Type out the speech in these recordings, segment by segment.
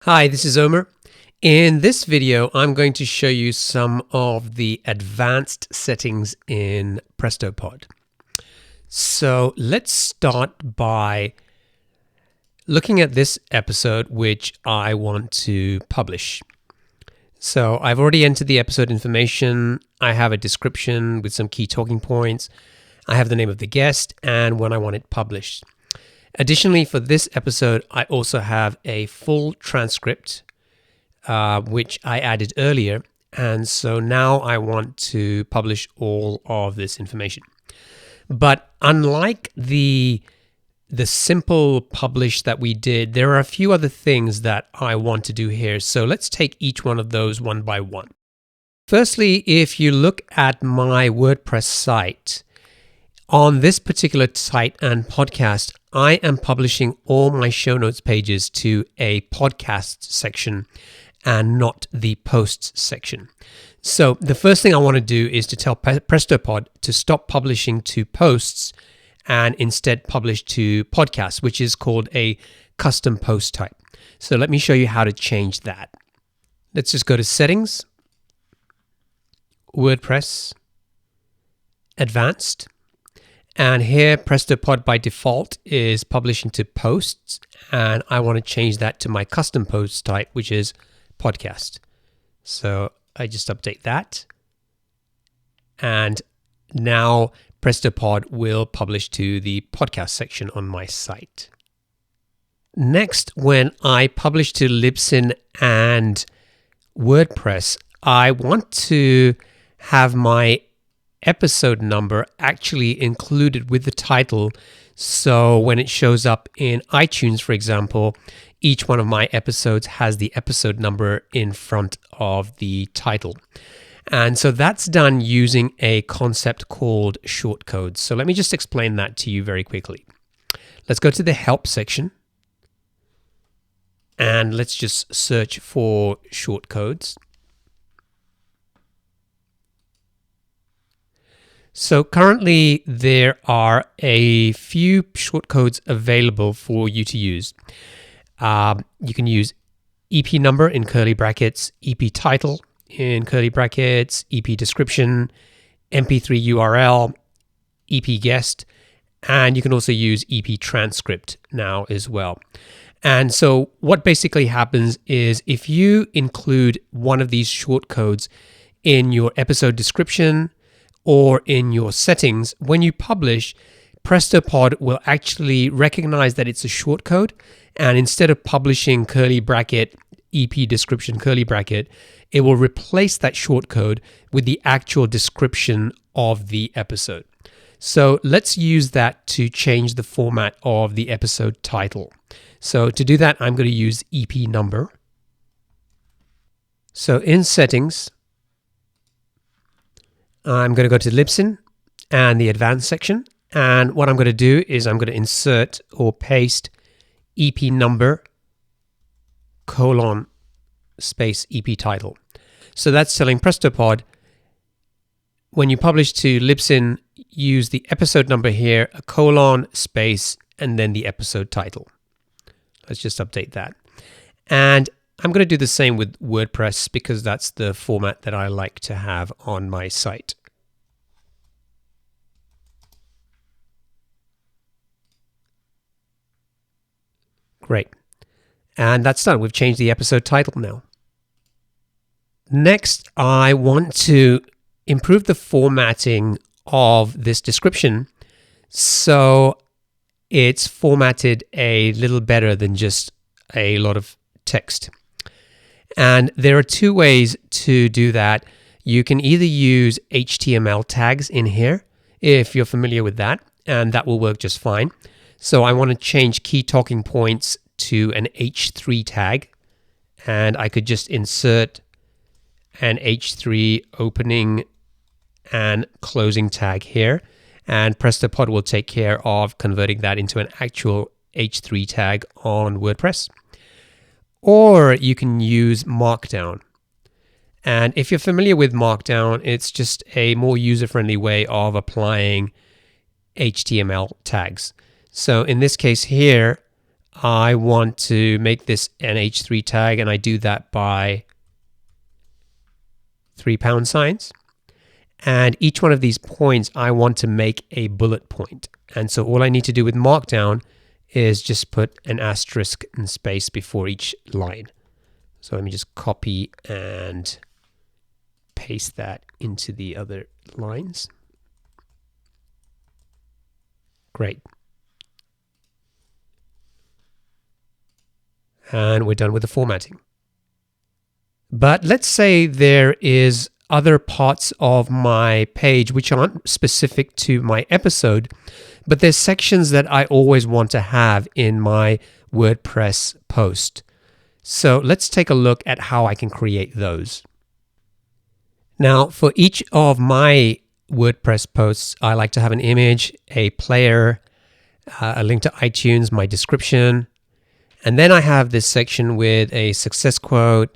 Hi, this is Omer. In this video, I'm going to show you some of the advanced settings in Prestopod. So let's start by looking at this episode, which I want to publish. So I've already entered the episode information. I have a description with some key talking points. I have the name of the guest and when I want it published. Additionally, for this episode, I also have a full transcript, which I added earlier. And so now I want to publish all of this information. But unlike the simple publish that we did, there are a few other things that I want to do here. So let's take each one of those one by one. Firstly, if you look at my WordPress site, on this particular site and podcast, I am publishing all my show notes pages to a podcast section and not the posts section. So the first thing I want to do is to tell Prestopod to stop publishing to posts and instead publish to podcasts, which is called a custom post type. So let me show you how to change that. Let's just go to Settings, WordPress, Advanced. And here, Prestopod by default is publishing to posts, and I want to change that to my custom post type, which is podcast. So I just update that. And now Prestopod will publish to the podcast section on my site. Next, when I publish to Libsyn and WordPress, I want to have my episode number actually included with the title. So when it shows up in iTunes, for example, each one of my episodes has the episode number in front of the title. And so that's done using a concept called Shortcodes. So let me just explain that to you very quickly. Let's go to the Help section. And let's just search for Shortcodes. So currently there are a few shortcodes available for you to use. You can use EP number in curly brackets, EP title in curly brackets, EP description, MP3 URL, EP guest, and you can also use EP transcript now as well. And so what basically happens is if you include one of these shortcodes in your episode description, or in your settings, when you publish, Prestopod will actually recognize that it's a shortcode, and instead of publishing curly bracket, EP description curly bracket, it will replace that shortcode with the actual description of the episode. So let's use that to change the format of the episode title. So to do that, I'm going to use EP number. So in settings, I'm going to go to Libsyn and the advanced section. And what I'm going to do is I'm going to insert or paste EP number :space EP title. So that's telling Prestopod, when you publish to Libsyn, use the episode number here, a colon, space, and then the episode title. Let's just update that. And I'm going to do the same with WordPress because that's the format that I like to have on my site. Great. And that's done. We've changed the episode title now. Next, I want to improve the formatting of this description so it's formatted a little better than just a lot of text. And there are two ways to do that. You can either use HTML tags in here, if you're familiar with that, and that will work just fine. So I want to change key talking points to an H3 tag, and I could just insert an H3 opening and closing tag here, and Prestopod will take care of converting that into an actual H3 tag on WordPress. Or you can use Markdown. And if you're familiar with Markdown, it's just a more user-friendly way of applying HTML tags. So in this case here, I want to make this an H3 tag, and I do that by 3 pound signs. And each one of these points, I want to make a bullet point. And so all I need to do with Markdown is just put an asterisk and space before each line. So let me just copy and paste that into the other lines. Great. And we're done with the formatting. But let's say there is other parts of my page which aren't specific to my episode, but there's sections that I always want to have in my WordPress post. So let's take a look at how I can create those. Now, for each of my WordPress posts, I like to have an image, a player, a link to iTunes, my description, and then I have this section with a success quote,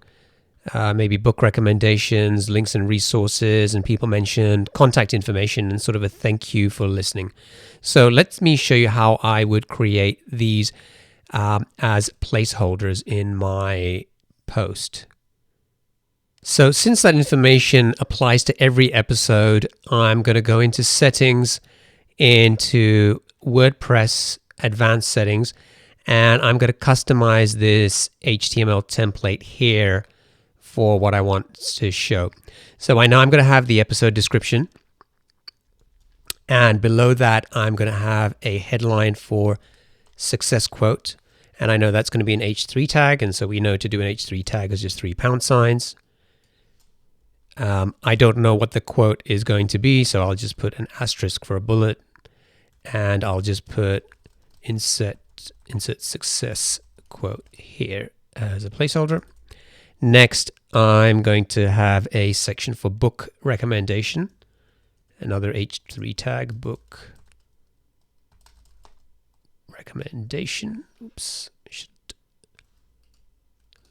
maybe book recommendations, links and resources, and people mentioned, contact information, and sort of a thank you for listening. So let me show you how I would create these as placeholders in my post. So since that information applies to every episode, I'm going to go into settings, into WordPress advanced settings, and I'm going to customize this HTML template here for what I want to show. So I know I'm going to have the episode description, and below that I'm going to have a headline for success quote, and I know that's going to be an H3 tag, and so we know to do an H3 tag is just 3 pound signs. I don't know what the quote is going to be, so I'll just put an asterisk for a bullet, and I'll just put insert success quote here as a placeholder. Next, I'm going to have a section for book recommendation, another H3 tag, book recommendation. Oops, I should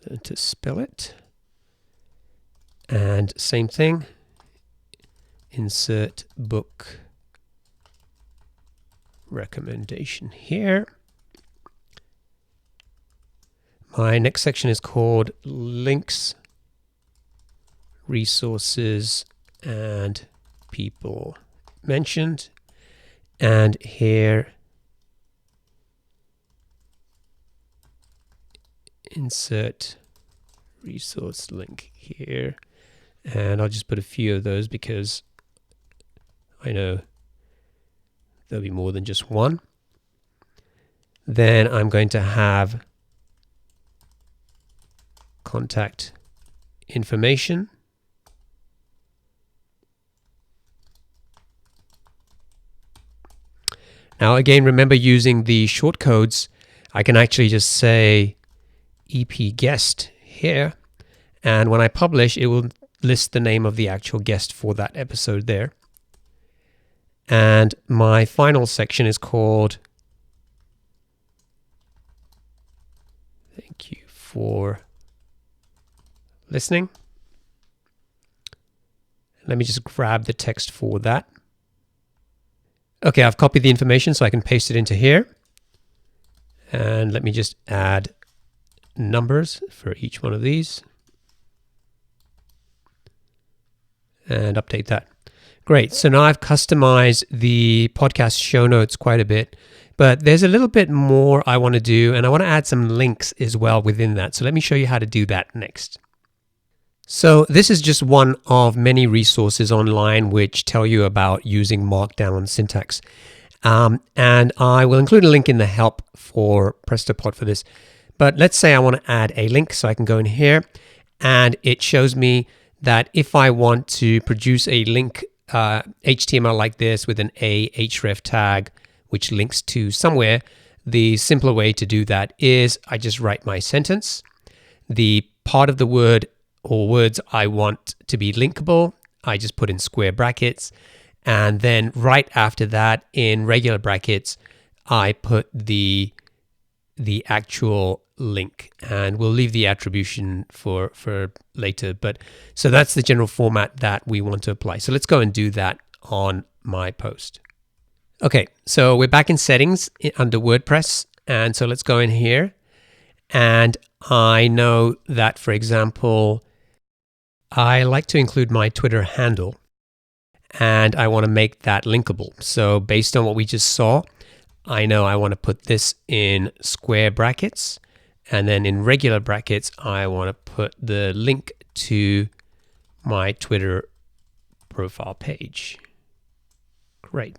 learn to spell it. And same thing, insert book recommendation here. My next section is called links, resources, and people mentioned. And here, insert resource link here. And I'll just put a few of those because I know there'll be more than just one. Then I'm going to have contact information. Now again, remember using the shortcodes, I can actually just say EP guest here, and when I publish, it will list the name of the actual guest for that episode there. And my final section is called thank you for listening. Let me just grab the text for that. Okay, I've copied the information so I can paste it into here. And let me just add numbers for each one of these. And update that. Great, so now I've customized the podcast show notes quite a bit, but there's a little bit more I want to do, and I want to add some links as well within that. So let me show you how to do that next. So this is just one of many resources online which tell you about using Markdown syntax. And I will include a link in the help for Prestopod for this. But let's say I want to add a link, so I can go in here, and it shows me that if I want to produce a link HTML like this with an href tag, which links to somewhere, the simpler way to do that is I just write my sentence. The part of the word or words I want to be linkable, I just put in square brackets. And then right after that, in regular brackets, I put the actual link, and we'll leave the attribution for later. But so that's the general format that we want to apply. So let's go and do that on my post. Okay, so we're back in settings under WordPress, And so let's go in here. And I know that, for example, I like to include my Twitter handle, and I want to make that linkable. So based on what we just saw, I know I want to put this in square brackets, and then in regular brackets, I want to put the link to my Twitter profile page. Great.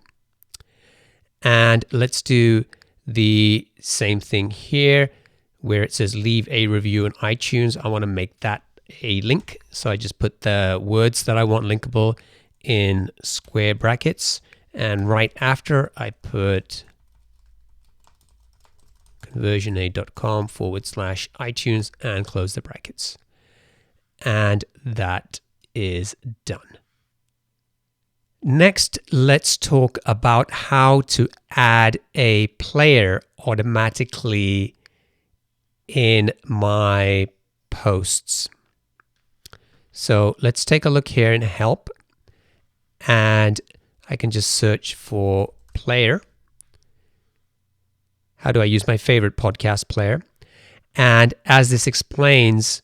And let's do the same thing here where it says leave a review on iTunes. I want to make that a link. So I just put the words that I want linkable in square brackets. And right after I put conversion.com/iTunes and close the brackets. And that is done. Next, let's talk about how to add a player automatically in my posts. So let's take a look here in help, and I can just search for player. How do I use my favorite podcast player? And as this explains,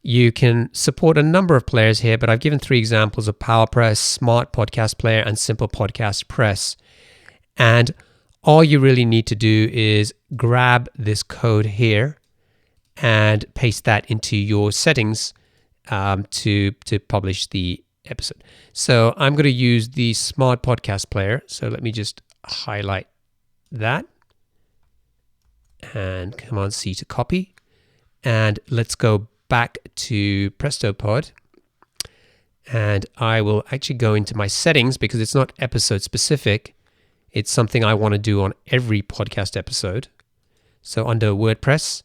you can support a number of players here, but I've given 3 examples of PowerPress, Smart Podcast Player, and Simple Podcast Press. And all you really need to do is grab this code here and paste that into your settings to publish the episode. So I'm going to use the Smart Podcast Player. So let me just highlight that and Command C to copy. And let's go back to Prestopod, and I will actually go into my settings because it's not episode specific. It's something I want to do on every podcast episode. So under WordPress,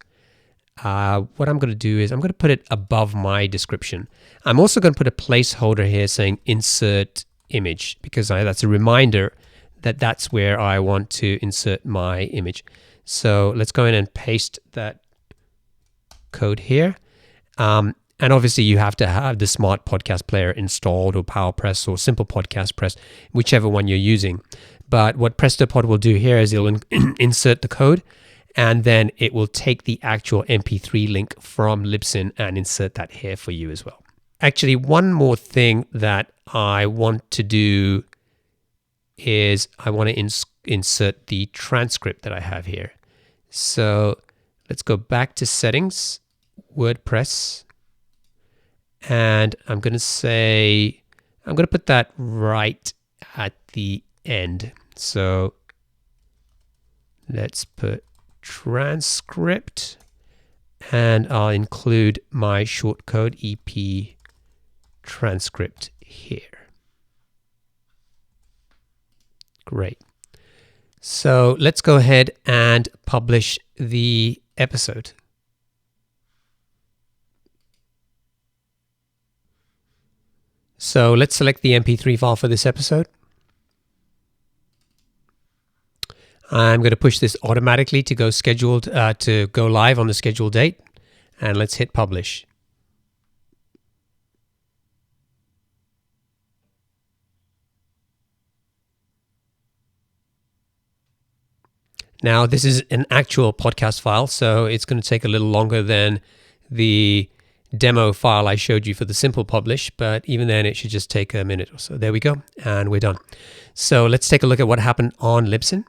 what I'm going to do is I'm going to put it above my description. I'm also going to put a placeholder here saying insert image because that's a reminder that that's where I want to insert my image. So let's go in and paste that code here. And obviously you have to have the Smart Podcast Player installed, or PowerPress or Simple Podcast Press, whichever one you're using. But what Prestopod will do here is it'll insert the code, and then it will take the actual MP3 link from Libsyn and insert that here for you as well. Actually, one more thing that I want to do is I want to insert the transcript that I have here. So let's go back to settings, WordPress, and I'm going to put that right at the end. So let's put transcript, and I'll include my shortcode EP transcript here. Great. So let's go ahead and publish the episode. So let's select the MP3 file for this episode. I'm going to push this automatically to go live on the scheduled date, and let's hit publish. Now this is an actual podcast file, so it's going to take a little longer than the demo file I showed you for the simple publish, but even then it should just take a minute or so. There we go, and we're done. So let's take a look at what happened on Libsyn.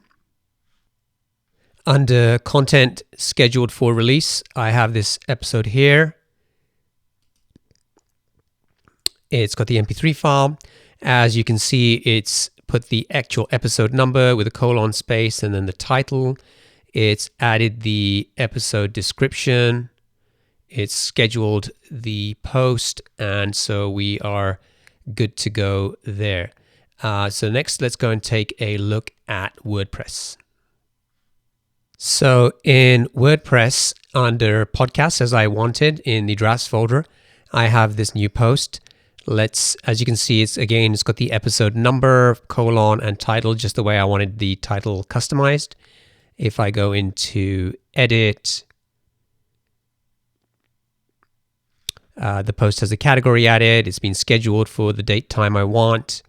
Under content scheduled for release, I have this episode here. It's got the MP3 file. As you can see, it's put the actual episode number with a colon space and then the title. It's added the episode description. It's scheduled the post, and so we are good to go there. So next, let's go and take a look at WordPress. So in WordPress, under podcasts, as I wanted in the drafts folder, I have this new post. As you can see, it's got the episode number, colon, and title, just the way I wanted the title customized. If I go into edit, the post has a category added. It's been scheduled for the date time I want.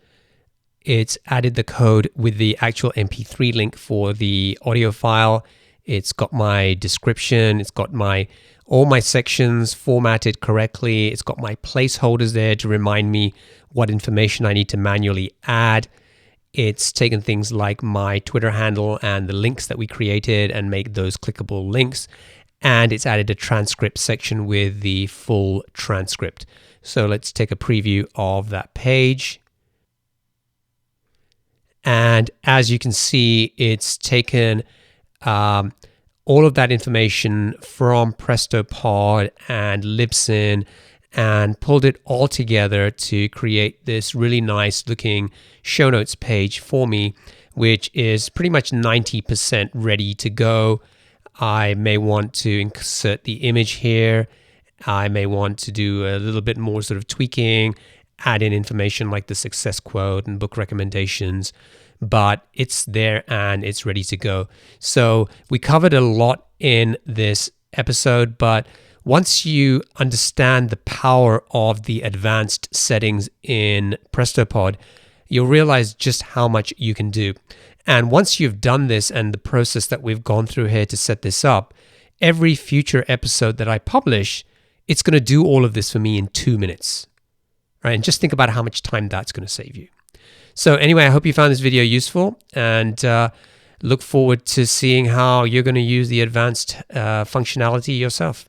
It's added the code with the actual MP3 link for the audio file. It's got my description. It's got all my sections formatted correctly. It's got my placeholders there to remind me what information I need to manually add. It's taken things like my Twitter handle and the links that we created and make those clickable links. And it's added a transcript section with the full transcript. So let's take a preview of that page. And as you can see, it's taken all of that information from Prestopod and Libsyn and pulled it all together to create this really nice looking show notes page for me, which is pretty much 90% ready to go. I may want to insert the image here. I may want to do a little bit more sort of tweaking, add in information like the success quote and book recommendations, but it's there and it's ready to go. So we covered a lot in this episode, but once you understand the power of the advanced settings in Prestopod, you'll realize just how much you can do. And once you've done this and the process that we've gone through here to set this up, every future episode that I publish, it's going to do all of this for me in 2 minutes. Right? And just think about how much time that's going to save you. So anyway, I hope you found this video useful, and look forward to seeing how you're going to use the advanced functionality yourself.